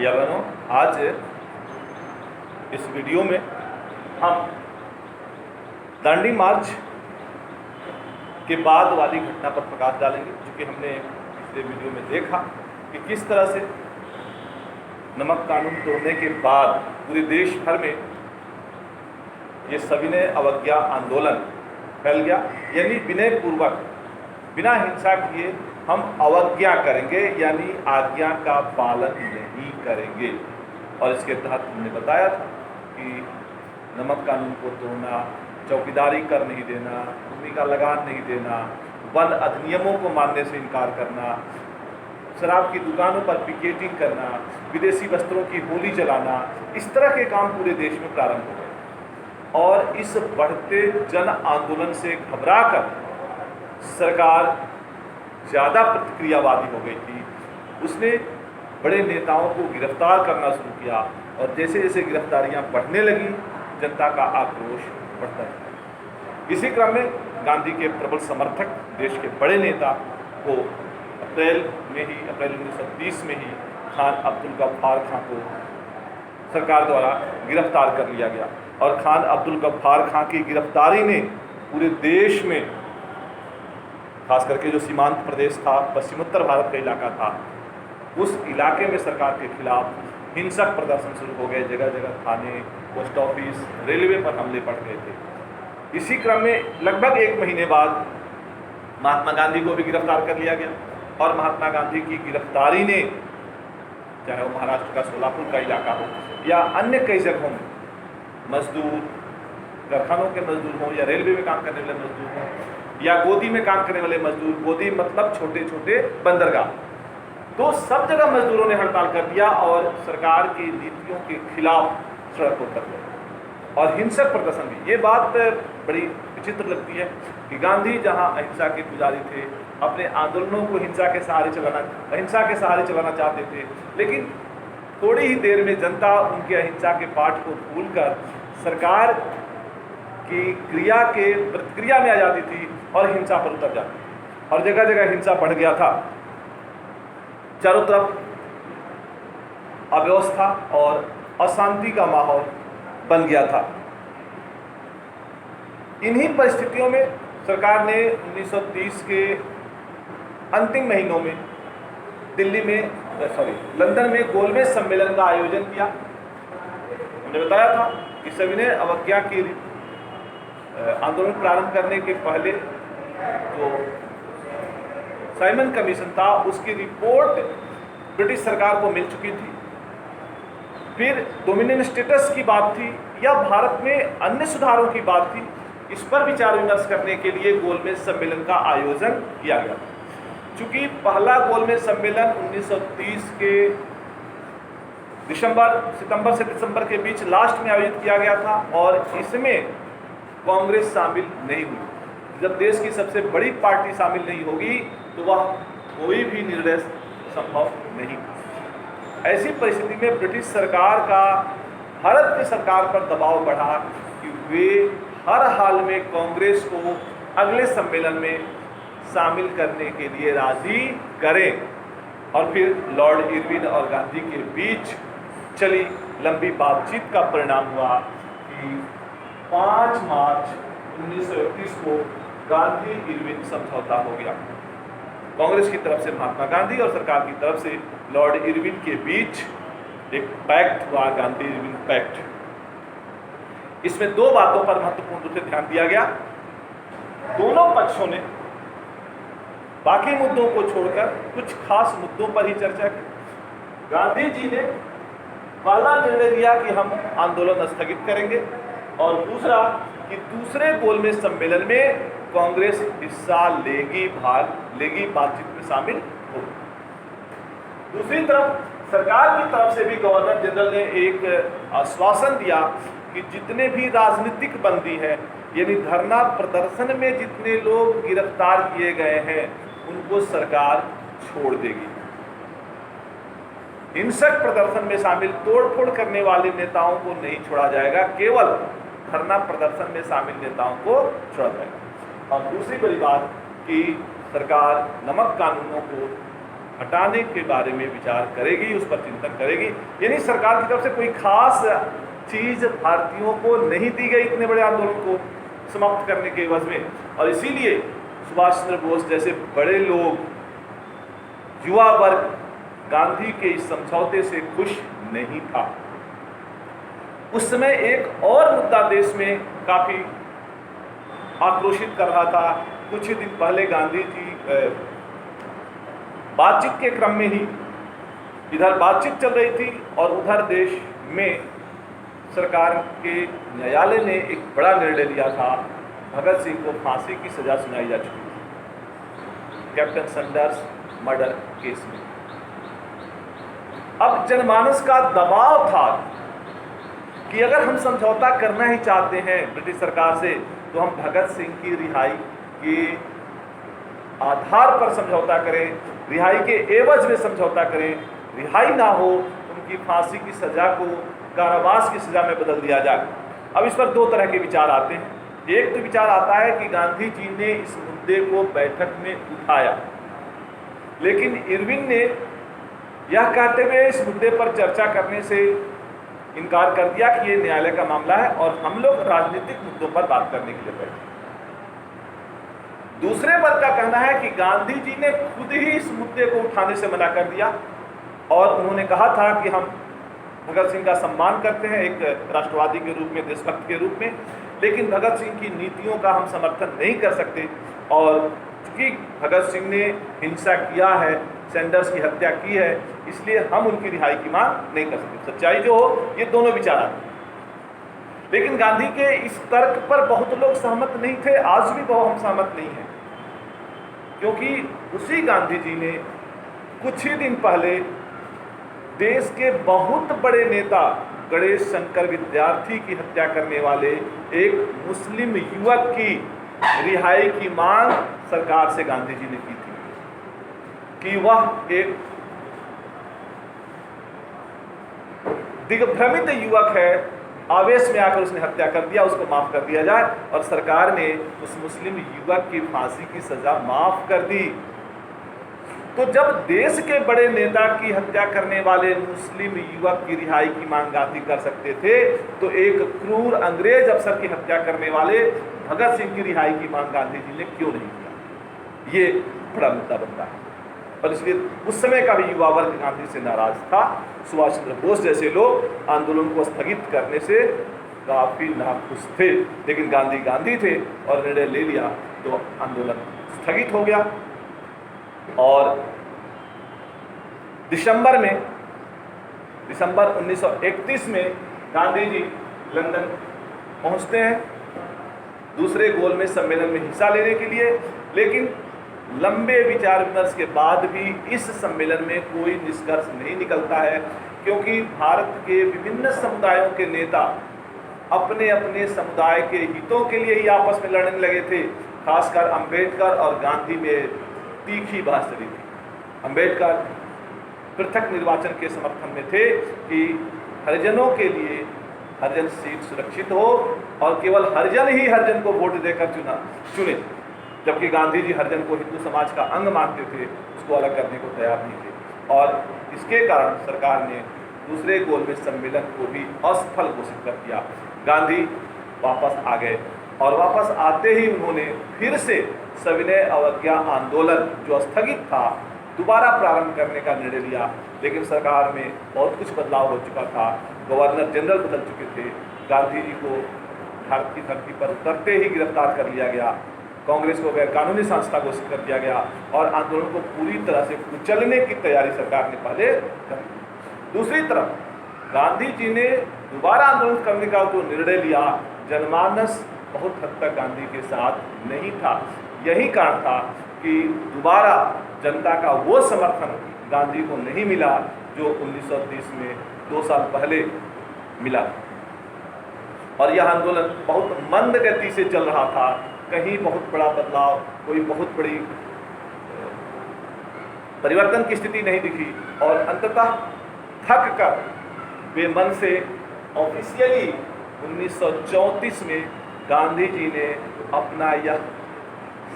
या बहनों, आज इस वीडियो में हम दांडी मार्च के बाद वाली घटना पर प्रकाश डालेंगे, क्योंकि हमने पिछले वीडियो में देखा कि किस तरह से नमक कानून तोड़ने के बाद पूरे देश भर में ये सविनय अवज्ञा आंदोलन फैल गया। यानी विनय पूर्वक बिना हिंसा किए हम अवज्ञा करेंगे, यानी आज्ञा का पालन नहीं करेंगे। और इसके तहत हमने बताया था कि नमक कानून को तोड़ना, चौकीदारी कर नहीं देना, भूमि का लगान नहीं देना, वन अधिनियमों को मानने से इनकार करना, शराब की दुकानों पर पिकेटिंग करना, विदेशी वस्त्रों की होली जलाना, इस तरह के काम पूरे देश में प्रारंभ हो गए। और इस बढ़ते जन आंदोलन से घबराकर सरकार ज़्यादा प्रतिक्रियावादी हो गई थी। उसने बड़े नेताओं को गिरफ्तार करना शुरू किया और जैसे जैसे गिरफ्तारियां बढ़ने लगी, जनता का आक्रोश बढ़ता गया। इसी क्रम में गांधी के प्रबल समर्थक देश के बड़े नेता को अप्रैल 1930 में ही खान अब्दुल गफ्फार खां को सरकार द्वारा गिरफ्तार कर लिया गया। और खान अब्दुल गफ्फार खां की गिरफ्तारी ने पूरे देश में, खास करके जो सीमांत प्रदेश था, पश्चिमोत्तर भारत का इलाका था, उस इलाके में सरकार के खिलाफ हिंसक प्रदर्शन शुरू हो गए। जगह जगह थाने, पोस्ट ऑफिस, रेलवे पर हमले पड़ गए थे। इसी क्रम में लगभग 1 महीने बाद महात्मा गांधी को भी गिरफ्तार कर लिया गया। और महात्मा गांधी की गिरफ्तारी ने, चाहे वो महाराष्ट्र का सोलापुर का इलाका हो या अन्य कई जगहों में मजदूर, कारखानों के मजदूर हों या रेलवे में काम करने वाले मजदूर हों या गोदी में काम करने वाले मजदूर, गोदी मतलब छोटे छोटे बंदरगाह, तो सब जगह मजदूरों ने हड़ताल कर दिया और सरकार की नीतियों के खिलाफ सड़कों पर गए और हिंसक प्रदर्शन भी। ये बात बड़ी विचित्र लगती है कि गांधी जहां अहिंसा के पुजारी थे, अपने आंदोलनों को अहिंसा के सहारे चलाना चाहते थे, लेकिन थोड़ी ही देर में जनता उनके अहिंसा के पाठ को भूलकर सरकार की क्रिया के प्रतिक्रिया में आ जाती थी और हिंसा पर उतर जाती थी। और जगह जगह हिंसा बढ़ गया था, चारों तरफ अव्यवस्था और अशांति का माहौल बन गया था। इन्हीं परिस्थितियों में सरकार ने 1930 के अंतिम महीनों में लंदन में गोलमेज सम्मेलन का आयोजन किया। हमने बताया था कि सविनय अवज्ञा की आंदोलन प्रारंभ करने के पहले जो साइमन कमीशन था, उसकी रिपोर्ट ब्रिटिश सरकार को मिल चुकी थी। फिर डोमिनियन स्टेटस की बात थी या भारत में अन्य सुधारों की बात थी। इस पर विचार विमर्श करने के लिए गोलमेज सम्मेलन का आयोजन किया गया। चूंकि पहला गोलमेज सम्मेलन 1930 के सितंबर से दिसंबर के बीच लास्ट में आयोजित किया गया था और इसमें कांग्रेस शामिल नहीं हुई। जब देश की सबसे बड़ी पार्टी शामिल नहीं होगी तो वह कोई भी निर्णय संभव नहीं। ऐसी परिस्थिति में ब्रिटिश सरकार का भारत की सरकार पर दबाव बढ़ा कि वे हर हाल में कांग्रेस को अगले सम्मेलन में शामिल करने के लिए राजी करें। और फिर लॉर्ड इरविन और गांधी के बीच चली लंबी बातचीत का परिणाम हुआ कि 5 मार्च 1931 को गांधी इरविन समझौता हो गया। कांग्रेस की तरफ से महात्मा गांधी और सरकार की तरफ से लॉर्ड इरविन के बीच एक पैक्ट हुआ, गांधी इरविन पैक्ट। इसमें 2 बातों पर महत्वपूर्ण रूप से ध्यान दिया गया। दोनों पक्षों ने बाकी मुद्दों को छोड़कर कुछ खास मुद्दों पर ही चर्चा की। गांधी जी ने पहला निर्णय लिया कि हम आंदोलन स्थगित करेंगे और दूसरा कि दूसरे गोलमेज सम्मेलन में कांग्रेस हिस्सा लेगी, भाग लेगी, बातचीत में शामिल होगी। दूसरी तरफ सरकार की तरफ से भी गवर्नर जनरल ने एक आश्वासन दिया कि जितने भी राजनीतिक बंदी हैं, यानी धरना प्रदर्शन में जितने लोग गिरफ्तार किए गए हैं, उनको सरकार छोड़ देगी। हिंसक प्रदर्शन में शामिल तोड़फोड़ करने वाले नेताओं को नहीं छोड़ा जाएगा, केवल धरना प्रदर्शन में शामिल नेताओं को छोड़ा जाएगा। और दूसरी बड़ी बात कि सरकार नमक कानूनों को हटाने के बारे में विचार करेगी, उस पर चिंतन करेगी। यानी सरकार की तरफ से कोई खास चीज़ भारतीयों को नहीं दी गई इतने बड़े आंदोलन को समाप्त करने के एवज में, और इसीलिए सुभाष चंद्र बोस जैसे बड़े लोग, युवा वर्ग गांधी के इस समझौते से खुश नहीं था। उस समय एक और मुद्दा देश में काफ़ी आक्रोशित कर रहा था। कुछ ही दिन पहले गांधी जी बातचीत के क्रम में ही, इधर बातचीत चल रही थी और उधर देश में सरकार के न्यायालय ने एक बड़ा निर्णय लिया था। भगत सिंह को फांसी की सजा सुनाई जा चुकी थी कैप्टन सैंडर्स मर्डर केस में। अब जनमानस का दबाव था कि अगर हम समझौता करना ही चाहते हैं ब्रिटिश सरकार से, तो हम भगत सिंह की रिहाई के आधार पर समझौता करें, रिहाई के एवज में समझौता करें। रिहाई ना हो, उनकी फांसी की सजा को कारावास की सजा में बदल दिया जाए। अब इस पर दो तरह के विचार आते हैं। एक तो विचार आता है कि गांधी जी ने इस मुद्दे को बैठक में उठाया, लेकिन इरविन ने यह कहते हुए इस मुद्दे पर चर्चा करने से इनकार कर दिया कि ये न्यायालय का मामला है और हम लोग राजनीतिक मुद्दों पर बात करने के लिए बैठे। दूसरे वर्ग का कहना है कि गांधी जी ने खुद ही इस मुद्दे को उठाने से मना कर दिया और उन्होंने कहा था कि हम भगत सिंह का सम्मान करते हैं एक राष्ट्रवादी के रूप में, देशभक्त के रूप में, लेकिन भगत सिंह की नीतियों का हम समर्थन नहीं कर सकते। और चूंकि भगत सिंह ने हिंसा किया है, सैंडर्स की हत्या की है, इसलिए हम उनकी रिहाई की मांग नहीं कर सकते। सच्चाई जो हो, ये दोनों विचार आते हैं। लेकिन गांधी के इस तर्क पर बहुत लोग सहमत नहीं थे, आज भी बहुत हम सहमत नहीं हैं, क्योंकि उसी गांधी जी ने कुछ ही दिन पहले देश के बहुत बड़े नेता गणेश शंकर विद्यार्थी की हत्या करने वाले एक मुस्लिम युवक की रिहाई की मांग सरकार से गांधी जी ने की थी कि वह एक दिग्भ्रमित युवक है, आवेश में आकर उसने हत्या कर दिया, उसको माफ कर दिया जाए। और सरकार ने उस मुस्लिम युवक की फांसी की सजा माफ कर दी। तो जब देश के बड़े नेता की हत्या करने वाले मुस्लिम युवक की रिहाई की मांग गांधी कर सकते थे, तो एक क्रूर अंग्रेज अफसर की हत्या करने वाले भगत सिंह की रिहाई की मांग गांधी जी ने क्यों नहीं किया? ये बड़ा मुद्दा बनता है। और इसलिए उस समय का भी युवा वर्ग गांधी से नाराज था। सुभाष चंद्र बोस जैसे लोग आंदोलन को स्थगित करने से काफी नाखुश थे, लेकिन गांधी थे और निर्णय ले लिया तो आंदोलन स्थगित हो गया। और दिसंबर 1931 में गांधी जी लंदन पहुंचते हैं दूसरे गोलमेज सम्मेलन में हिस्सा लेने के लिए, लेकिन लंबे विचार विमर्श के बाद भी इस सम्मेलन में कोई निष्कर्ष नहीं निकलता है, क्योंकि भारत के विभिन्न समुदायों के नेता अपने अपने समुदाय के हितों के लिए ही आपस में लड़ने लगे थे। खासकर अंबेडकर और गांधी में तीखी बहस चली थी। अंबेडकर पृथक निर्वाचन के समर्थन में थे कि हरिजनों के लिए हरिजन सीट सुरक्षित हो और केवल हरिजन ही हरिजन को वोट देकर चुने, जबकि गांधी जी हरिजन को हिंदू समाज का अंग मानते थे, उसको अलग करने को तैयार नहीं थे। और इसके कारण सरकार ने दूसरे गोलमेज सम्मेलन को भी असफल घोषित कर दिया। गांधी वापस आ गए और वापस आते ही उन्होंने फिर से सविनय अवज्ञा आंदोलन जो स्थगित था दोबारा प्रारंभ करने का निर्णय लिया। लेकिन सरकार में बहुत कुछ बदलाव हो चुका था, गवर्नर जनरल बदल चुके थे, गांधी जी को भारत की धरती पर उतरते ही गिरफ्तार कर लिया गया, कांग्रेस को गैर कानूनी संस्था घोषित कर दिया गया और आंदोलन को पूरी तरह से कुचलने की तैयारी सरकार ने पहले कर ली। दूसरी तरफ गांधी जी ने दोबारा आंदोलन करने का जो निर्णय लिया, जनमानस बहुत हद तक गांधी के साथ नहीं था। यही कारण था कि दोबारा जनता का वो समर्थन गांधी को नहीं मिला जो 1930 में 2 साल पहले मिला। और यह आंदोलन बहुत मंद गति से चल रहा था, कहीं बहुत बड़ा बदलाव, कोई बहुत बड़ी परिवर्तन की स्थिति नहीं दिखी। और अंततः थक कर बेमन से ऑफिशियली 1934 में गांधी जी ने अपना यह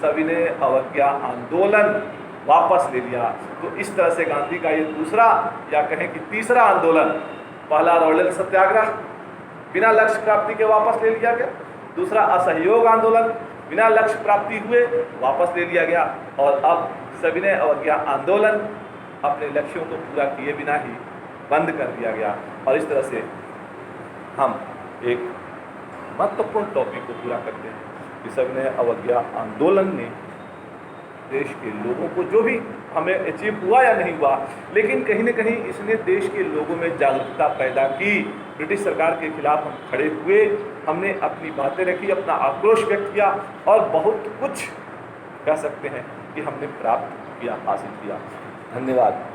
सविनय अवज्ञा आंदोलन वापस ले लिया। तो इस तरह से गांधी का ये दूसरा या कहें कि तीसरा आंदोलन, पहला रॉलेट सत्याग्रह बिना लक्ष्य प्राप्ति के वापस ले लिया गया, दूसरा असहयोग आंदोलन बिना लक्ष्य प्राप्ति हुए वापस ले लिया गया, और अब सविनय अवज्ञा आंदोलन अपने लक्ष्यों को पूरा किए बिना ही बंद कर दिया गया। और इस तरह से हम एक महत्वपूर्ण टॉपिक को पूरा करते हैं कि सविनय अवज्ञा आंदोलन ने देश के लोगों को, जो भी हमें अचीव हुआ या नहीं हुआ, लेकिन कहीं न कहीं इसने देश के लोगों में जागरूकता पैदा की। ब्रिटिश सरकार के खिलाफ हम खड़े हुए, हमने अपनी बातें रखी, अपना आक्रोश व्यक्त किया, और बहुत कुछ कह सकते हैं कि हमने प्राप्त किया, हासिल किया। धन्यवाद।